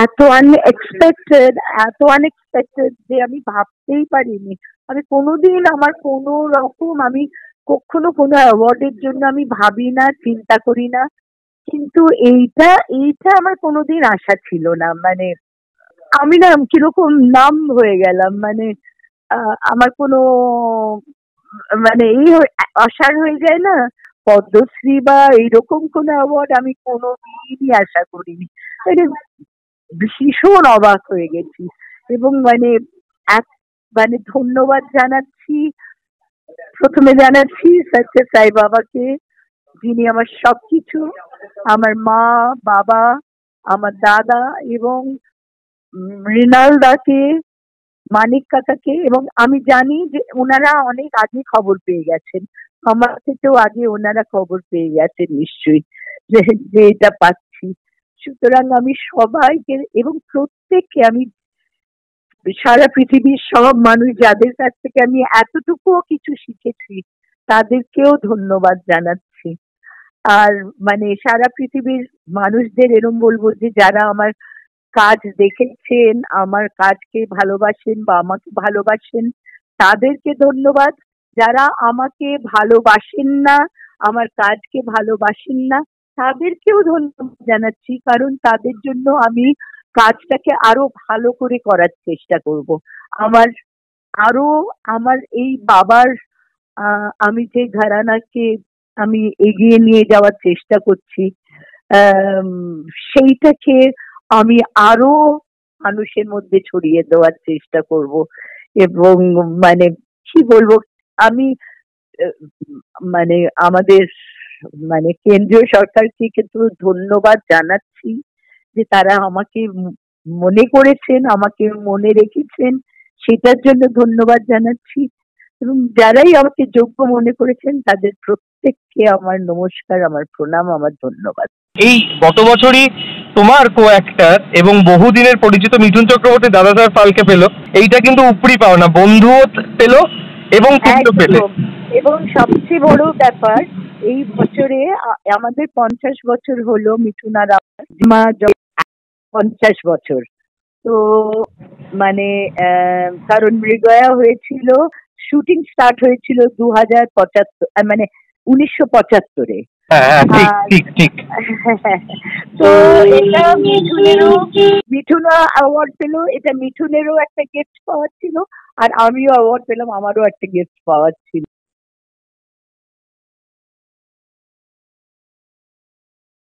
এত আনএক্সপেক্টেড, এত আনএক্সপেক্টেড যে আমি ভাবতেই পারিনি। আমি কোনোদিন আমার কোনো রকম আমি কখনো কোনো অ্যাওয়ার্ডের জন্য আমি ভাবি না, চিন্তা করি না। কিন্তু এইটা এইটা আমার কোনোদিন আশা ছিল না। মানে আমি না কিরকম নাম হয়ে গেলাম। মানে আমার কোনো মানে অসাড় হয়ে যায় না, পদ্মশ্রী বা এইরকম কোনো অ্যাওয়ার্ড আমি কোনোদিনই আশা করিনি। মানে ভীষণ অবাক হয়ে গেছি। এবং মানে এক মানে ধন্যবাদ জানাচ্ছি, প্রথমে জানাচ্ছি সত্যি সাই বাবাকে, যিনি আমার সবকিছু, আমার মা, বাবা, আমার দাদা এবং মৃণাল দাকে, মানিক কাকাকে। এবং আমি জানি যে ওনারা অনেক আগে খবর পেয়ে গেছেন, আমার থেকেও আগে ওনারা খবর পেয়ে গেছেন নিশ্চয়ই, যে যে এটা পাচ্ছি। সুতরাং আমি সবাইকে এবং প্রত্যেককে আমি সারা পৃথিবীর সব মানুষ যাদের কাছ থেকে আমি এতটুকুও কিছু শিখেছি তাদেরকেও ধন্যবাদ জানাচ্ছি। আর মানে সারা পৃথিবীর মানুষদের এরম বলবো যে যারা আমার কাজ দেখেছেন, আমার কাজকে ভালোবাসেন বা আমাকে ভালোবাসেন, তাদেরকে ধন্যবাদ। যারা আমাকে ভালোবাসেন না, আমার কাজকে ভালোবাসেন না, তাদেরকেও ধন্যবাদ জানাচ্ছি, কারণ তাদের জন্য আমি কাজটাকে আরো ভালো করে করার চেষ্টা করব। আমার আরো আমার এই বাবার আমি যে ঘরানাকে আমি এগিয়ে নিয়ে যাওয়ার চেষ্টা করছি, আম, সেইটাকে আমি আরো মানুষের মধ্যে ছড়িয়ে দেওয়ার চেষ্টা করব। এবং মানে কি বলবো, আমি আহ, মানে আমাদের মানে কেন্দ্রীয় সরকারকে কিন্তু ধন্যবাদ জানাচ্ছি যে তারা আমাকে মনে করেছেন, আমাকে মনে রেখেছেন, সেটার জন্য ধন্যবাদ জানাচ্ছি। এবং যারাই আমাকে যোগ্য মনে করেছেন তাদের প্রত্যেককে আমার নমস্কার, আমার প্রণাম, আমার ধন্যবাদ। এই গত বছরই তোমার কো অ্যাক্টর এবং বহুদিনের পরিচিত মিঠুন চক্রবর্তী দাদাসাহেব ফালকে পেল। এইটা কিন্তু উপরি পাওনা, বন্ধুও পেল এবং তুমিও পেলে। একদম। এবং সবচেয়ে বড় ব্যাপার, এই বছরে আমাদের 50 বছর হলো মিঠুন আর আমার, মা 50 বছর। তো মানে কারণ মৃগয়া হয়েছিল, শুটিং স্টার্ট হয়েছিল 2075, মানে 1975-এ। হ্যাঁ হ্যাঁ, ঠিক আর ঠিক ঠিক। তো এটা মিঠুন অ্যাওয়ার্ড পেলো, এটা মিঠুনেরও একটা গিফট পাওয়ার ছিল, আর আমিও অ্যাওয়ার্ড পেলাম, আমারও একটা গিফট পাওয়ার ছিল।